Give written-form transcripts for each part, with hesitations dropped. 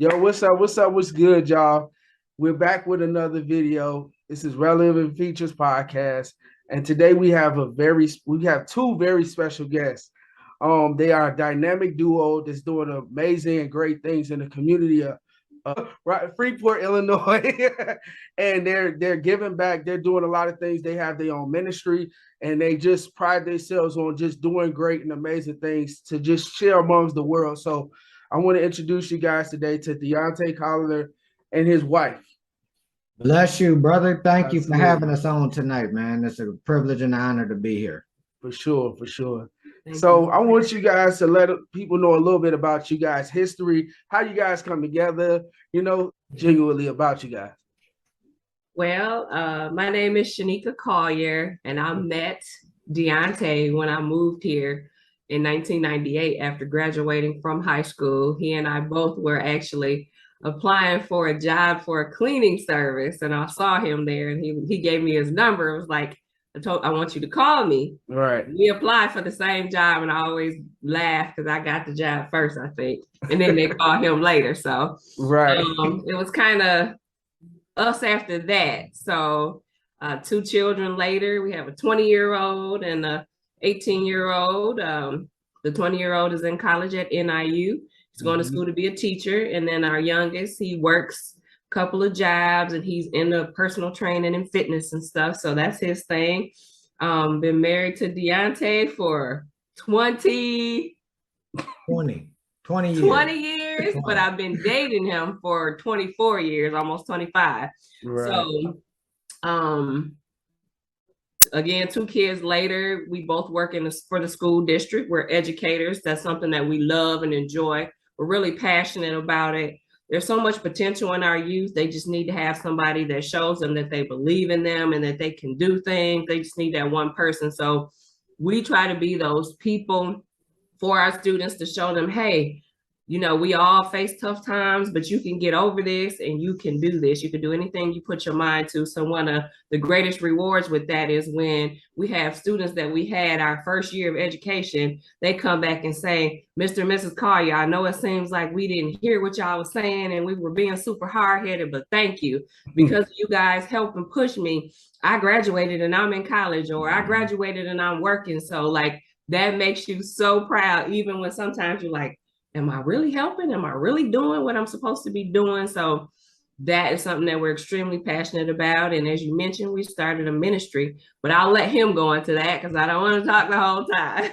Yo, what's up? What's up? What's good, y'all? We're back with another video. This is Relevant Features Podcast, and today we have two very special guests. They are a dynamic duo that's doing amazing and great things in the community of right, Freeport, Illinois, and they're giving back. They're doing a lot of things. They have their own ministry, and they just pride themselves on just doing great and amazing things to just share amongst the world. So I want to introduce you guys today to Deontae Collier and his wife. Bless you, brother. Thank you for having us on tonight, man. It's a privilege and an honor to be here. For sure, for sure. So I want you guys to let people know a little bit about you guys' history, how you guys come together, genuinely about you guys. Well, my name is Shaneka Collier, and I met Deontae when I moved here in 1998 after graduating from high school. He and I both were actually applying for a job for a cleaning service, and I saw him there, and he gave me his number. It was like, I want you to call me. Right. We applied for the same job, and I always laugh because I got the job first, I think, and then they call him later. So right. It was kind of us after that. So 2 children later, we have a 20-year-old and a 18-year-old. The 20-year-old is in college at NIU. He's going to school to be a teacher. And then our youngest, he works a couple of jobs and he's into personal training and fitness and stuff. So that's his thing. Been married to Deontae for 20 years, but I've been dating him for 24 years, almost 25. Right. So, again, 2 kids later, we both work for the school district. We're educators. That's something that we love and enjoy. We're really passionate about it. There's so much potential in our youth. They just need to have somebody that shows them that they believe in them and that they can do things. They just need that one person. So we try to be those people for our students to show them, hey, we all face tough times, but you can get over this and you can do this. You can do anything you put your mind to. So one of the greatest rewards with that is when we have students that we had our first year of education, they come back and say, Mr. and Mrs. Collier, I know it seems like we didn't hear what y'all was saying and we were being super hard-headed, but thank you. Because you guys helped and pushed me. I graduated and I'm in college, or I graduated and I'm working. So like that makes you so proud, even when sometimes you're like, am I really helping? Am I really doing what I'm supposed to be doing? So that is something that we're extremely passionate about. And as you mentioned, we started a ministry, but I'll let him go into that because I don't want to talk the whole time.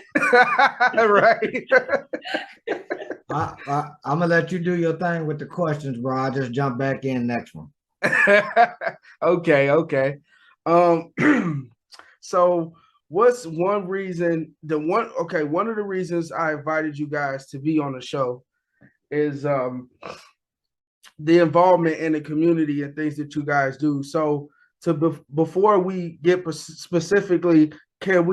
Right. I'm going to let you do your thing with the questions, bro. I'll just jump back in next one. Okay. So what's one reason, one of the reasons I invited you guys to be on the show is the involvement in the community and things that you guys do. So before we get specifically, can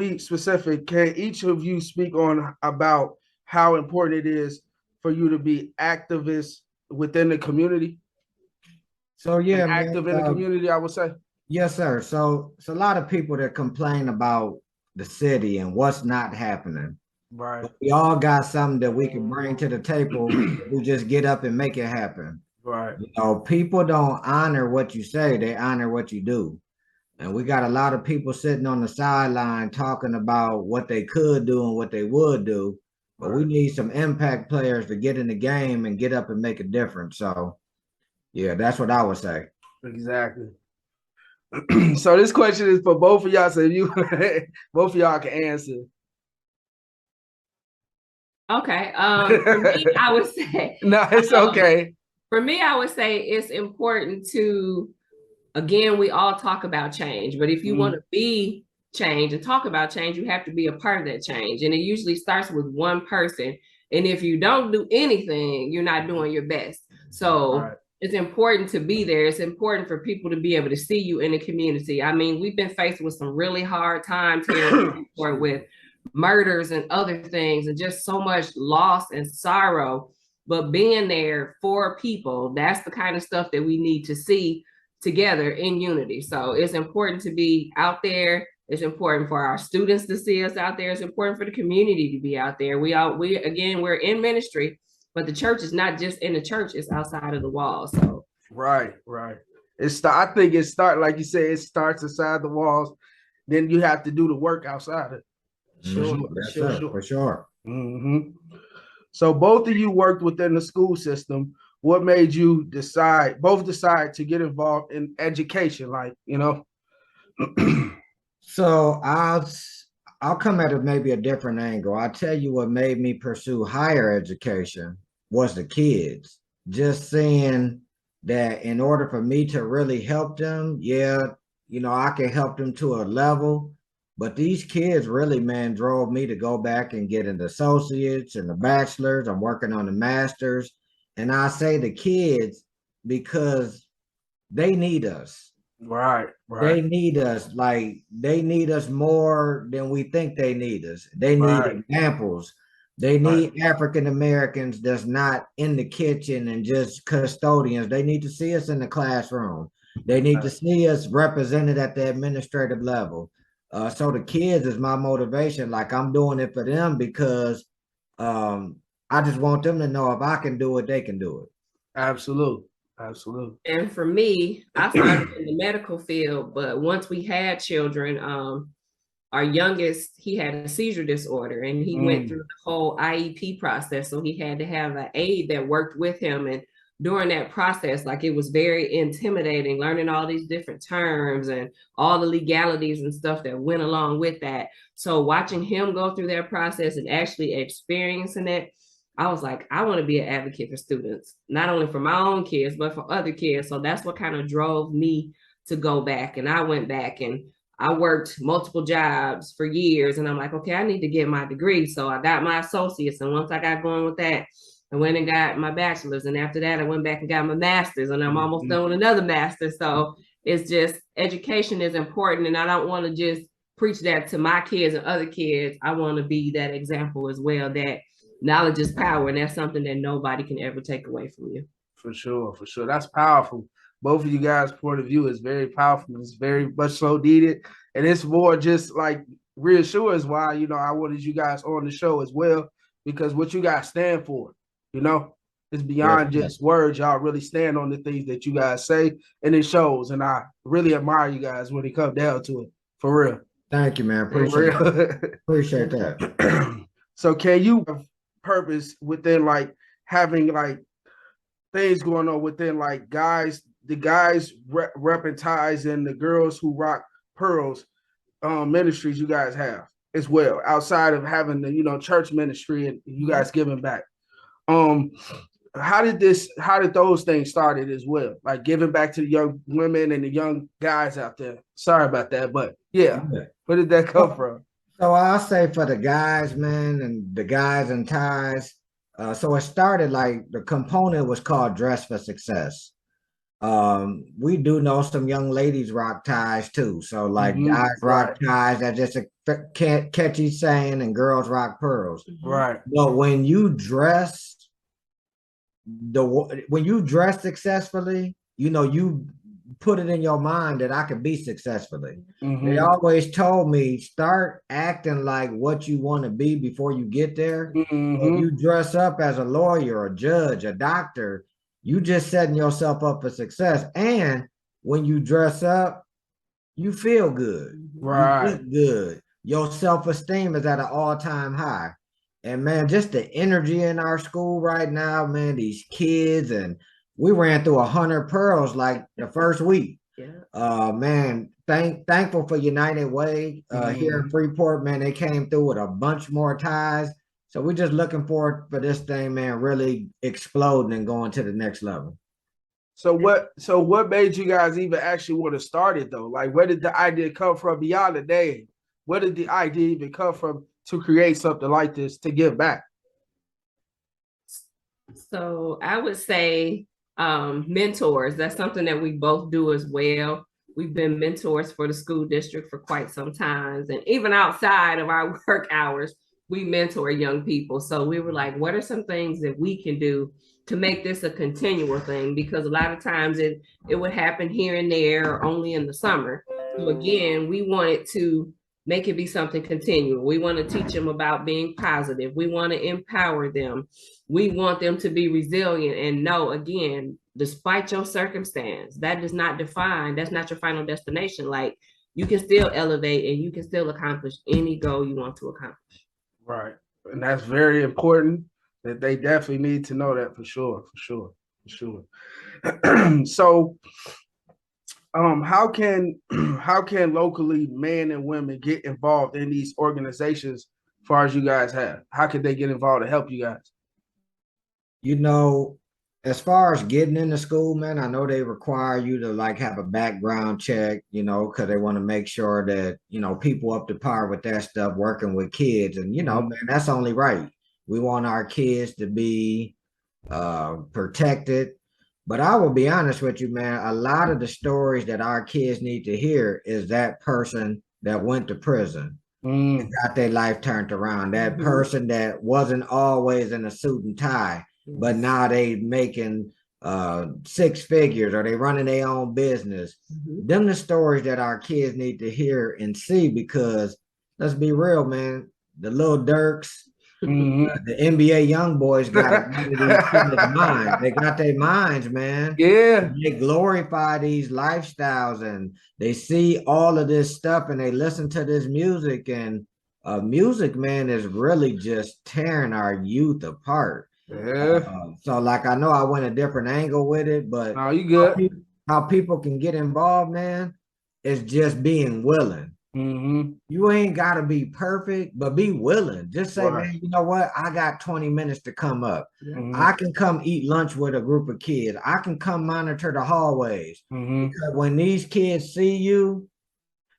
each of you speak on about how important it is for you to be activists within the community? So yeah, active in the community, I would say. Yes, sir. So it's a lot of people that complain about the city and what's not happening. Right. But we all got something that we can bring to the table. We just get up and make it happen. Right. People don't honor what you say, they honor what you do. And we got a lot of people sitting on the sideline talking about what they could do and what they would do. But we need some impact players to get in the game and get up and make a difference. So yeah, that's what I would say. Exactly. So this question is for both of y'all, so you both of y'all can answer. Okay. For me, I would say no, it's okay. For me, I would say it's important to, again, we all talk about change, but if you want to be change and talk about change, you have to be a part of that change. And it usually starts with one person. And if you don't do anything, you're not doing your best. So it's important to be there. It's important for people to be able to see you in the community. I mean, we've been faced with some really hard times here with murders and other things and just so much loss and sorrow. But being there for people, that's the kind of stuff that we need to see together in unity. So it's important to be out there. It's important for our students to see us out there. It's important for the community to be out there. We're in ministry, But the church is not just in the church, it's outside of the walls. So right. I think it starts, like you said, it starts inside the walls. Then you have to do the work outside it. sure. Yes, sir, for sure. Mm-hmm. So both of you worked within the school system. What made you both decide to get involved in education? Like, So I'll come at it maybe a different angle. I'll tell you what made me pursue higher education was the kids. Just seeing that in order for me to really help them, I can help them to a level. But these kids really, man, drove me to go back and get an associates and a bachelor's. I'm working on the master's. And I say the kids because they need us. right. They need us, like they need us more than we think they need us. They need examples. They need African Americans that's not in the kitchen and just custodians. They need to see us in the classroom. They need to see us represented at the administrative level. So the kids is my motivation. Like I'm doing it for them because I just want them to know if I can do it, they can do it. Absolutely. And for me, I started in the medical field, but once we had children, our youngest, he had a seizure disorder and he went through the whole IEP process. So he had to have an aide that worked with him. And during that process, like it was very intimidating, learning all these different terms and all the legalities and stuff that went along with that. So watching him go through that process and actually experiencing it, I was like, I want to be an advocate for students, not only for my own kids, but for other kids. So that's what kind of drove me to go back. And I went back and I worked multiple jobs for years. And I'm like, okay, I need to get my degree. So I got my associates. And once I got going with that, I went and got my bachelor's. And after that, I went back and got my master's. And I'm almost done with another master's. So it's just education is important. And I don't want to just preach that to my kids and other kids. I want to be that example as well, that knowledge is power, and that's something that nobody can ever take away from you. For sure. That's powerful. Both of you guys' point of view is very powerful. It's very much so needed. And it's more just like reassures why, I wanted you guys on the show as well, because what you guys stand for, it's beyond just words. Y'all really stand on the things that you guys say, and it shows. And I really admire you guys when it comes down to it. For real. Thank you, man. Appreciate that. So can you purpose within like having like things going on within like the guys repping ties and the girls who rock pearls ministries you guys have as well, outside of having the church ministry and you guys giving back? How did those things started as well, like giving back to the young women and the young guys out there? Sorry about that, but where did that come from? So I'll say for the guys, man, and the guys in ties. So it started like the component was called Dress for Success. We do know some young ladies rock ties too. So like guys rock ties, that's just a catchy saying, and girls rock pearls. Right. But when you dress successfully, you put it in your mind that I could be successfully. They always told me, start acting like what you want to be before you get there. If you dress up as a lawyer, a judge, a doctor, you just setting yourself up for success. And when you dress up, you feel good. Right. You look good. Your self-esteem is at an all-time high. And man, just the energy in our school right now, man, these kids, and we ran through 100 pearls like the first week. Man, thankful for United Way here in Freeport, man. They came through with a bunch more ties. So we're just looking forward for this thing, man, really exploding and going to the next level. So what made you guys even actually want to start it though? Like, where did the idea come from beyond the name? Where did the idea even come from to create something like this to give back? So I would say mentors. That's something that we both do as well. We've been mentors for the school district for quite some time. And even outside of our work hours, we mentor young people. So we were like, what are some things that we can do to make this a continual thing? Because a lot of times it would happen here and there, or only in the summer. So again, we wanted to make it be something continual. We want to teach them about being positive. We want to empower them. We want them to be resilient and know, again, despite your circumstance, that does not define, that's not your final destination. Like, you can still elevate and you can still accomplish any goal you want to accomplish. Right. And that's very important, that they definitely need to know that for sure. So how can locally men and women get involved in these organizations as far as you guys have? How could they get involved to help you guys? You know, as far as getting into school, man, I know they require you to like have a background check, you know, because they want to make sure that, you know, people up to par with that stuff working with kids. And, you know, man, that's only right. We want our kids to be protected. But I will be honest with you, man, a lot of the stories that our kids need to hear is that person that went to prison and got their life turned around, that person that wasn't always in a suit and tie, but now they making 6 figures, or they running their own business. Them the stories that our kids need to hear and see, because let's be real, man, the little Dirks, the NBA young boys got one of these kids' minds. They got their minds, man. Yeah. They glorify these lifestyles and they see all of this stuff and they listen to this music, and music, man, is really just tearing our youth apart. Yeah. So like, I know I went a different angle with it, but No, you good. how people can get involved, man, is just being willing. You ain't got to be perfect, but be willing. Just say, man, you know what? I got 20 minutes to come up. I can come eat lunch with a group of kids. I can come monitor the hallways. Because when these kids see you,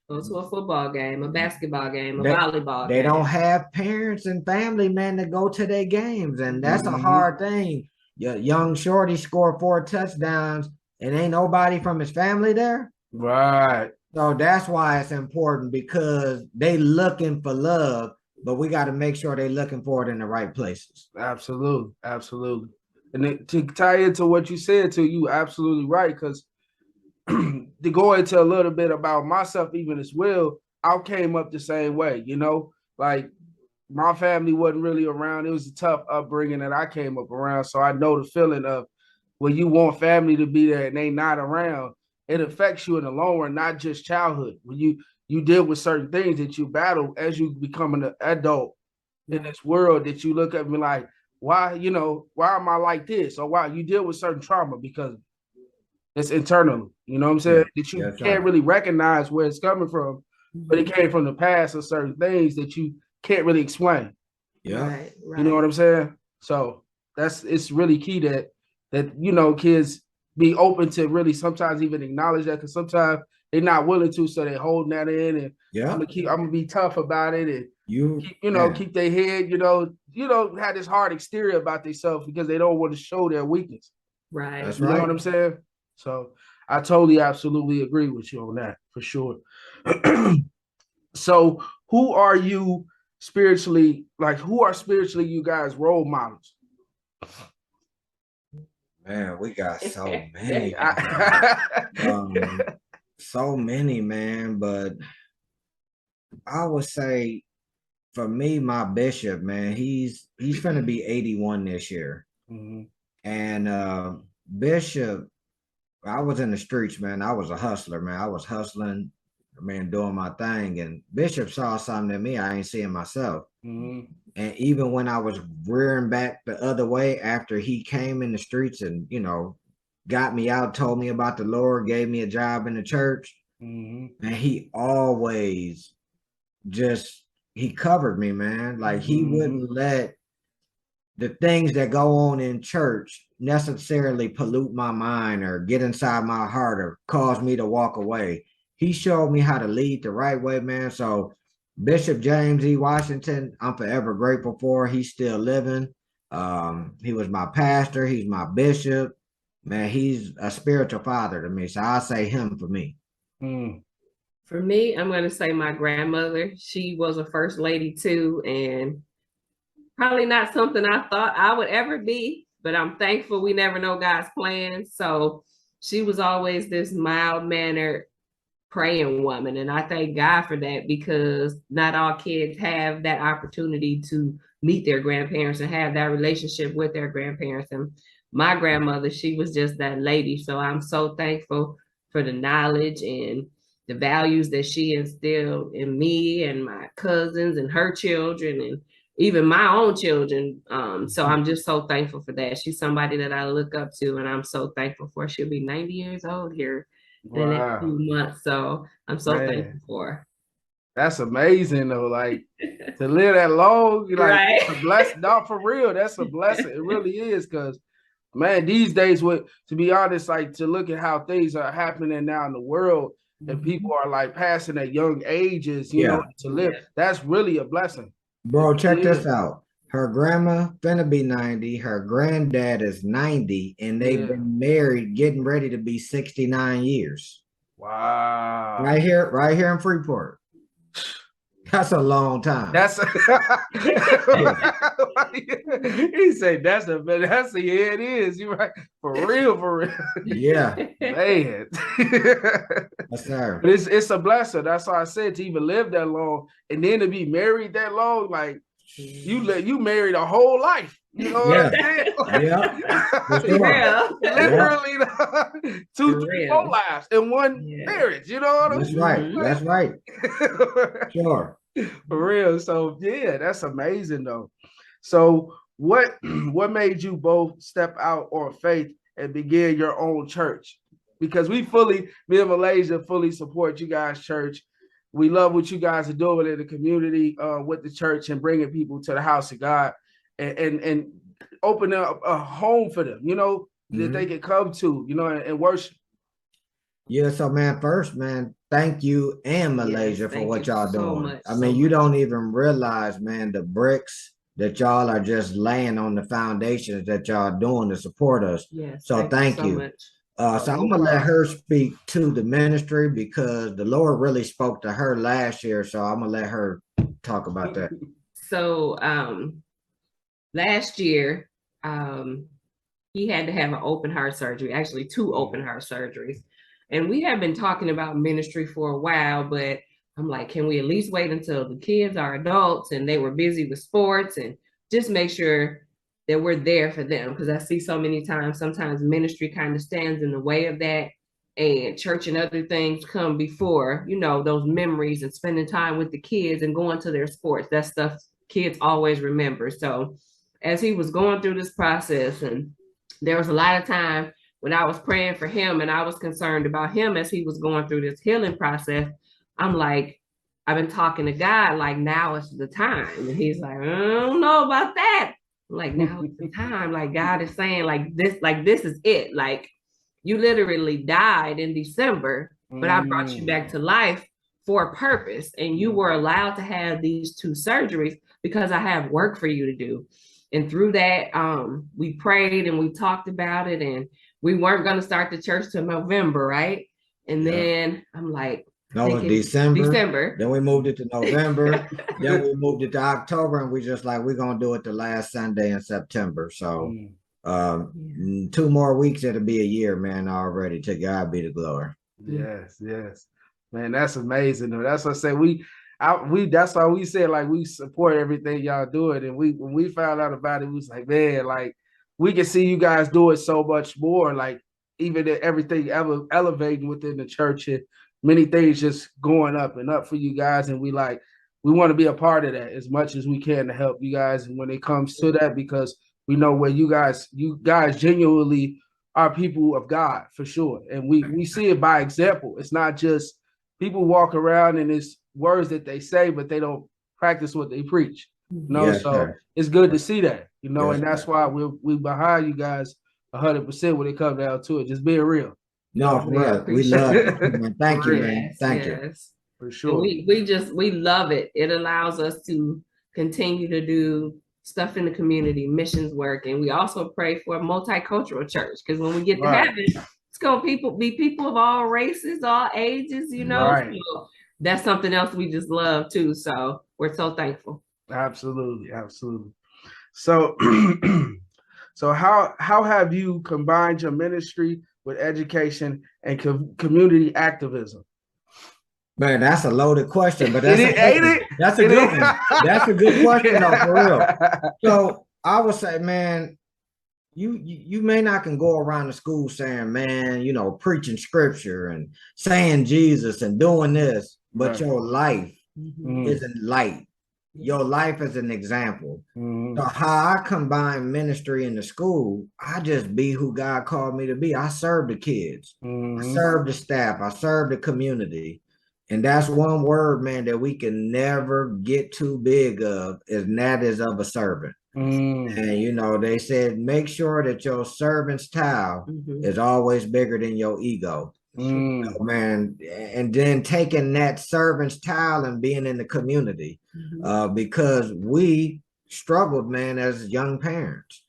go to a football game, a basketball game, a volleyball game. They don't have parents and family, man, to go to their games. And that's a hard thing. Your young shorty scored 4 touchdowns and ain't nobody from his family there. Right. So that's why it's important, because they looking for love, but we got to make sure they looking for it in the right places. Absolutely. And to tie into what you said, too, you absolutely right, because to go into a little bit about myself even as well, I came up the same way, you know, like my family wasn't really around. It was a tough upbringing that I came up around. So I know the feeling of when you want family to be there and they not around. It affects you in the long run, not just childhood. When you deal with certain things that you battle as you become an adult in this world, that you look at me like, why am I like this? Or why you deal with certain trauma because it's internal. You know what I'm saying? That you can't really recognize where it's coming from, but it came from the past of certain things that you can't really explain. Right. You know what I'm saying? So it's really key that you know, kids be open to really sometimes even acknowledge that, because sometimes they're not willing to, so they holding that in, and I'm gonna be tough about it, and keep their head, have this hard exterior about themselves because they don't want to show their weakness. Right. That's you know what I'm saying? So I totally absolutely agree with you on that for sure. So who are you spiritually, who are spiritually you guys role models? Man, we got so many. So many, man. But I would say, for me, my bishop, man, he's gonna be 81 this year. And Bishop, I was in the streets, man. I was a hustler, man. I was hustling, man, doing my thing. And Bishop saw something in me I ain't seeing myself. And even when I was rearing back the other way after he came in the streets and, got me out, told me about the Lord, gave me a job in the church, and he always he covered me, man. Like, he wouldn't let the things that go on in church necessarily pollute my mind or get inside my heart or cause me to walk away. He showed me how to lead the right way, man. So Bishop James E. Washington, I'm forever grateful for. He's still living. He was my pastor. He's my bishop. Man, he's a spiritual father to me. So I'll say him for me. For me, I'm going to say my grandmother. She was a first lady too, and probably not something I thought I would ever be, but I'm thankful. We never know God's plans. So she was always this mild-mannered praying woman. And I thank God for that, because not all kids have that opportunity to meet their grandparents and have that relationship with their grandparents. And my grandmother, she was just that lady. So I'm so thankful for the knowledge and the values that she instilled in me and my cousins and her children and even my own children. So I'm just so thankful for that. She's somebody that I look up to, and I'm so thankful for. She'll be 90 years old here in the next few months. So I'm so thankful for her. That's amazing though. Like to live that long, like right. a blessing. Not for real. That's a blessing. It really is, because man, these days, to be honest, like to look at how things are happening now in the world, and people are like passing at young ages, you know, to live. That's really a blessing. Bro, check this out. Her grandma finna be 90. Her granddad is 90, and they've been married, getting ready to be 69 years. Wow. Right here in Freeport. That's a long time. That's he said that's yeah, it is. You're right. For real. Yeah. Man. Yes, sir. But it's a blessing. That's why I said, to even live that long and then to be married that long, like you married a whole life. You know what I'm saying? Literally 2, 3, 4 lives in one marriage. You know what I'm saying? That's right. Sure. For real. So yeah, that's amazing though. So what made you both step out on faith and begin your own church? Because me and Malaysia fully support you guys' church. We love what you guys are doing in the community with the church and bringing people to the house of God and opening up a home for them, you know, that they can come to, you know, and worship. Yeah, so man, first, man, thank you and Malaysia for what y'all doing. I mean, you don't even realize, man, the bricks that y'all are just laying on the foundations that y'all doing to support us. Yes, so thank you. So I'm gonna let her speak to the ministry, because the Lord really spoke to her last year. So I'm gonna let her talk about that. So last year, he had to have an open heart surgery, actually 2 open heart surgeries. And we have been talking about ministry for a while, but I'm like, can we at least wait until the kids are adults and they were busy with sports, and just make sure that we're there for them? Because I see so many times, sometimes ministry kind of stands in the way of that, and church and other things come before, you know, those memories and spending time with the kids and going to their sports. That stuff kids always remember. So as he was going through this process, and there was a lot of time when I was praying for him and I was concerned about him as he was going through this healing process, I'm like, I've been talking to God, like, now is the time. And he's like, I don't know about that. I'm like, now is the time. Like, God is saying, like, this is it. Like, you literally died in December, but I brought you back to life for a purpose. And you were allowed to have these 2 surgeries because I have work for you to do. And through that, we prayed and we talked about it, and we weren't going to start the church till November, right? And then I'm like, no, it was December. Then we moved it to November. Then we moved it to October, and we just like, we're going to do it the last Sunday in September. So 2 more weeks, it'll be a year, man, already. To God be the glory. Yes. Man, that's amazing. That's what I say. That's why we said, like, we support everything y'all doing. And when we found out about it, we was like, man, like, we can see you guys do it so much more, like even everything elevating within the church, and many things just going up and up for you guys. And we want to be a part of that as much as we can to help you guys. And when it comes to that, because we know where you guys genuinely are people of God for sure. And we see it by example. It's not just people walk around and it's words that they say, but they don't practice what they preach. You know, it's good to see that, you know, and that's why we're behind you guys 100% when it comes down to it. Just being real. No, for real. We love it. Thank you, man. Thank you. For sure. We love it. It allows us to continue to do stuff in the community, missions work, and we also pray for a multicultural church, because when we get to heaven, it's gonna be people of all races, all ages, you know. So that's something else we just love too. So we're so thankful. Absolutely. So so how have you combined your ministry with education and community activism? Man, that's a loaded question, but that's ain't it? That's a good one. That's a good question, though, for real. So I would say, man, you may not can go around the school saying, man, preaching scripture and saying Jesus and doing this, but your life isn't light. Your life is an example. So how I combine ministry in the school, I just be who God called me to be. I serve the kids. I serve the staff. I serve the community. And that's one word, man, that we can never get too big of, and that is of a servant. And they said, make sure that your servant's towel is always bigger than your ego. Man, and then taking that servant's towel and being in the community, because we struggled, man, as young parents.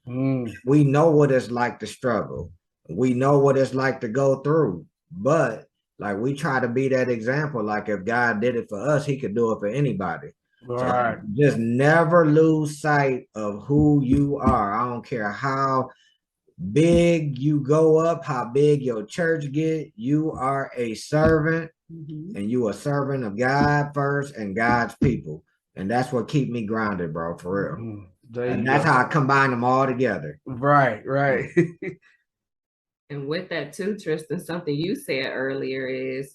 We know what it's like to struggle. We know what it's like to go through, but like we try to be that example. Like if God did it for us, he could do it for anybody. Right. So just never lose sight of who you are. I don't care how big you go up, how big your church get, you are a servant, and you a servant of God first and God's people. And that's what keep me grounded, bro, for real. And that's how I combine them all together. Right. And with that too, Tristan, something you said earlier is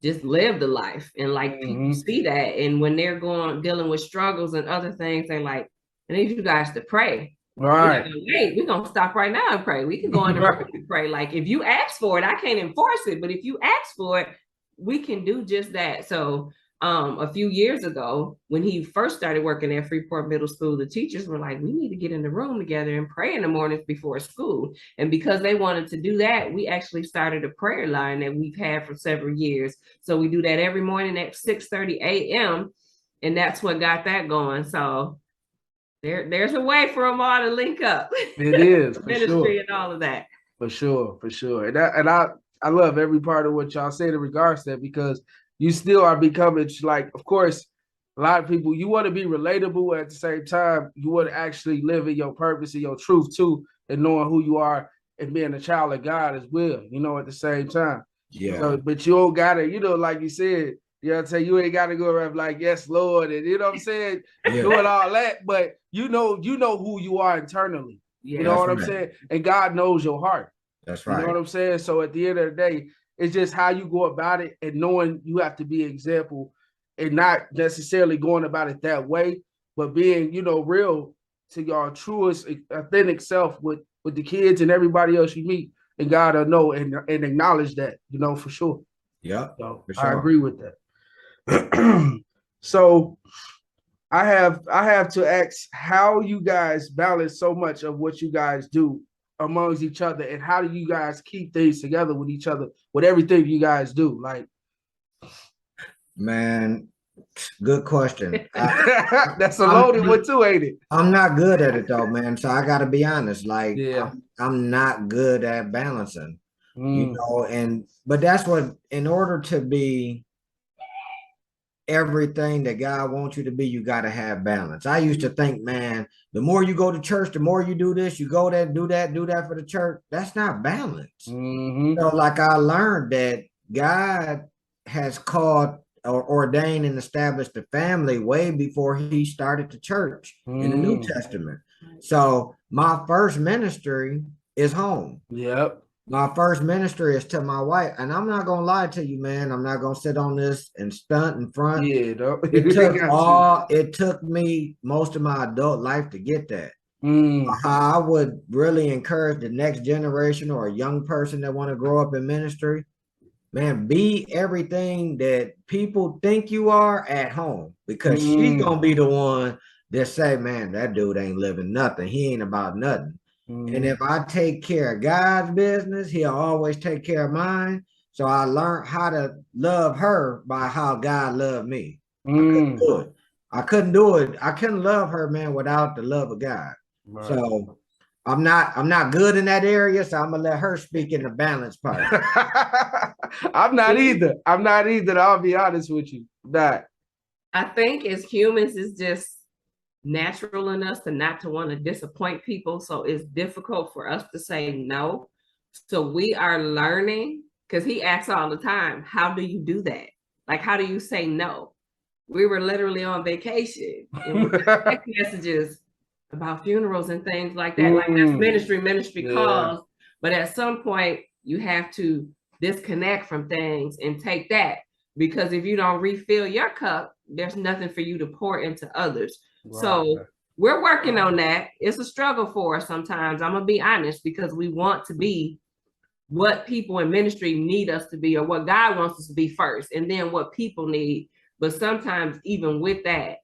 just live the life. And like people see that. And when they're dealing with struggles and other things, they're like, I need you guys to pray. Right. We're going to stop right now and pray. We can go in the room and pray. Like if you ask for it, I can't enforce it. But if you ask for it, we can do just that. So a few years ago, when he first started working at Freeport Middle School, the teachers were like, we need to get in the room together and pray in the mornings before school. And because they wanted to do that, we actually started a prayer line that we've had for several years. So we do that every morning at 6:30 a.m. And that's what got that going. So there's a way for them all to link up. It is, for ministry sure. And all of that. For sure. And I love every part of what y'all said in regards to that, because you still are becoming, like, of course, a lot of people, you want to be relatable at the same time. You want to actually live in your purpose and your truth too, and knowing who you are and being a child of God as well, at the same time. Yeah. So, but you don't gotta, like you said, you ain't gotta go around like, yes, Lord, and you know what I'm saying, doing all that, but you know who you are internally. Yeah, you know what I'm saying? And God knows your heart. That's right. You know what I'm saying? So at the end of the day, it's just how you go about it, and knowing you have to be an example and not necessarily going about it that way, but being, real to your truest, authentic self with the kids and everybody else you meet. And God will know and acknowledge that, for sure. Yeah, so for sure. I agree with that. So I have to ask how you guys balance so much of what you guys do amongst each other, and how do you guys keep things together with each other with everything you guys do? Like, man, good question. That's a loaded one too, ain't it? I'm not good at it though, man. So I gotta be honest. Like, I'm not good at balancing, but that's what, in order to be everything that God wants you to be, you got to have balance. I used to think, man, the more you go to church, the more you do this, you go there, do that for the church. That's not balance. So like I learned that God has called or ordained and established the family way before he started the church in the New Testament. So my first ministry is home. Yep. My first ministry is to my wife, and I'm not gonna lie to you, man. I'm not gonna sit on this and stunt in front. Yeah, it took me most of my adult life to get that. How I would really encourage the next generation or a young person that want to grow up in ministry, man, be everything that people think you are at home, because she's gonna be the one that say, man, that dude ain't living nothing. He ain't about nothing. And if I take care of God's business, he'll always take care of mine. So I learned how to love her by how God loved me. I couldn't do it. I couldn't love her, man, without the love of God. Right. So I'm not good in that area. So I'm gonna let her speak in the balance part. I'm not either. I'll be honest with you. That I think as humans, it's just natural in us to want to disappoint people. So it's difficult for us to say no. So we are learning, because he asks all the time, how do you do that? Like, how do you say no? We were literally on vacation and we got text messages about funerals and things like that. Like, that's ministry calls. But at some point, you have to disconnect from things and take that, because if you don't refill your cup, there's nothing for you to pour into others. Right. So we're working on that. It's a struggle for us sometimes. I'm gonna be honest, because we want to be what people in ministry need us to be, or what God wants us to be first, and then what people need. But sometimes even with that,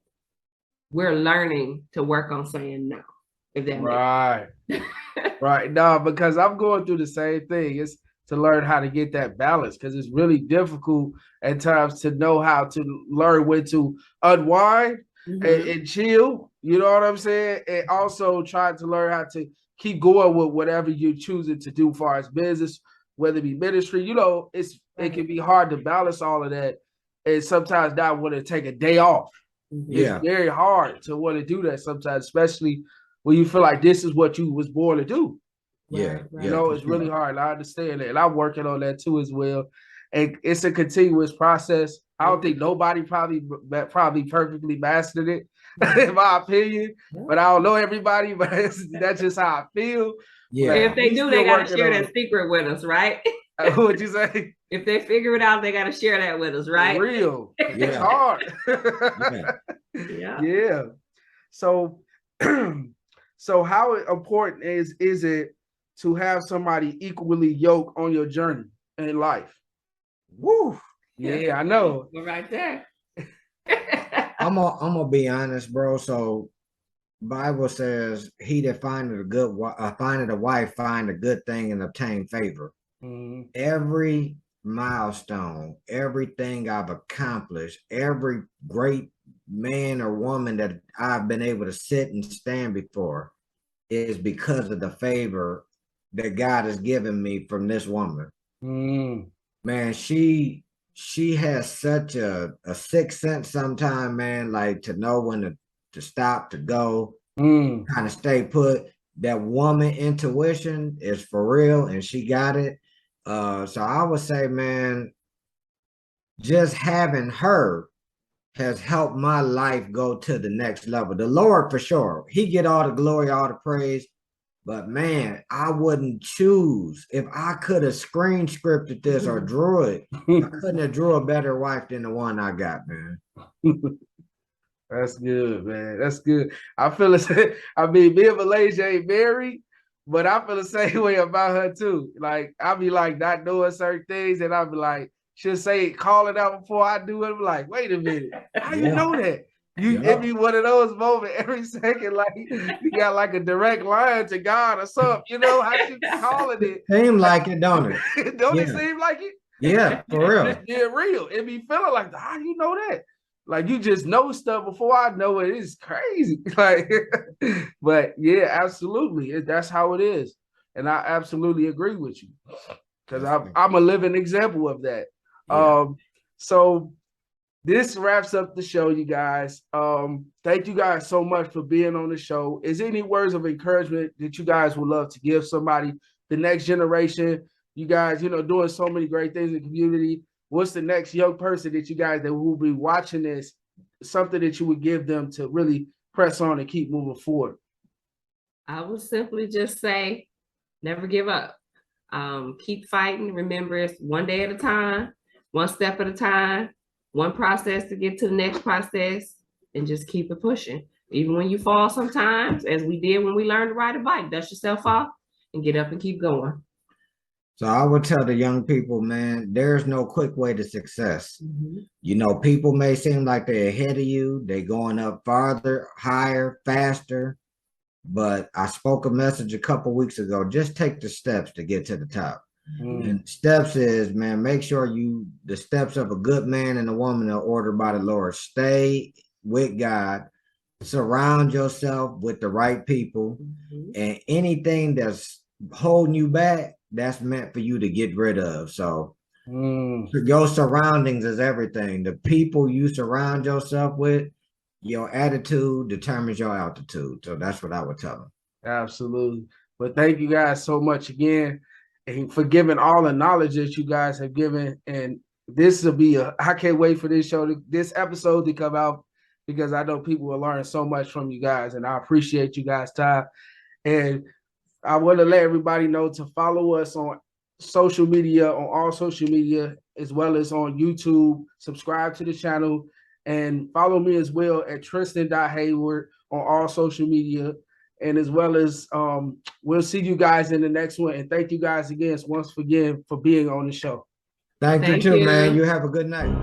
we're learning to work on saying no. If that makes sense. Right. No, because I'm going through the same thing. It's to learn how to get that balance, because it's really difficult at times to know how to learn when to unwind and chill. You know what I'm saying? And also trying to learn how to keep going with whatever you're choosing to do as far as business, whether it be ministry. You know, it can be hard to balance all of that. And sometimes not want to take a day off. It's very hard to want to do that sometimes, especially when you feel like this is what you was born to do. You know, it's really hard. I understand that. And I'm working on that too as well. And it's a continuous process. I don't think nobody probably perfectly mastered it, in my opinion. But I don't know everybody, but that's just how I feel. Yeah. If they do, they got to share that secret with us, right? What'd you say? If they figure it out, they got to share that with us, right? For real. It's hard. Yeah. So how important is it to have somebody equally yoked on your journey in life? Woo. Yeah, I know. We're right there. I'm gonna be honest, bro. So Bible says, he that findeth a wife find a good thing and obtain favor. Every milestone, everything I've accomplished, every great man or woman that I've been able to sit and stand before is because of the favor that God has given me from this woman. Man, she has such a sixth sense sometimes, man, like to know when to stop, to go, kind of stay put. That woman intuition is for real, and she got it. So I would say, man, just having her has helped my life go to the next level. The Lord, for sure, he get all the glory, all the praise. But man, I wouldn't choose. If I could have screen scripted this or drew it, I couldn't have drew a better wife than the one I got, man. That's good, man. That's good. I feel the same. I mean, me and Malaysia ain't married, but I feel the same way about her too. Like, I be like not doing certain things, and I be like, she'll say, call it out before I do it. I'm like, wait a minute, how you know that? It be one of those moments every second, like you got like a direct line to God or something. You know how she calling it? Seem like it, don't it? Don't it seem like it? Yeah, for real. Yeah, real. It be feeling like, how you know that? Like you just know stuff before I know it. It's crazy. Like, but yeah, absolutely. That's how it is. And I absolutely agree with you. Because I'm a living example of that. Yeah. So this wraps up the show, you guys. Thank you guys so much for being on the show. Is there any words of encouragement that you guys would love to give somebody, the next generation? You guys, doing so many great things in the community. What's the next young person that you guys that will be watching this, something that you would give them to really press on and keep moving forward? I would simply just say, never give up. Keep fighting. Remember, it's one day at a time, one step at a time, one process to get to the next process, and just keep it pushing. Even when you fall sometimes, as we did when we learned to ride a bike, dust yourself off and get up and keep going. So I would tell the young people, man, there's no quick way to success. People may seem like they're ahead of you. They're going up farther, higher, faster. But I spoke a message a couple weeks ago. Just take the steps to get to the top. And steps is, man, make sure the steps of a good man and a woman are ordered by the Lord. Stay with God. Surround yourself with the right people. And anything that's holding you back, that's meant for you to get rid of. So your surroundings is everything. The people you surround yourself with, your attitude determines your altitude. So that's what I would tell them. Absolutely. But thank you guys so much again, and for giving all the knowledge that you guys have given and this will be I can't wait for this episode to come out, because I know people will learn so much from you guys, and I appreciate you guys' time. And I want to let everybody know to follow us on social media, on all social media, as well as on YouTube. Subscribe to the channel and follow me as well at Tristan.Heyward on all social media. And as well as we'll see you guys in the next one. And thank you guys again, once again, for being on the show. Thank you too, man. You have a good night.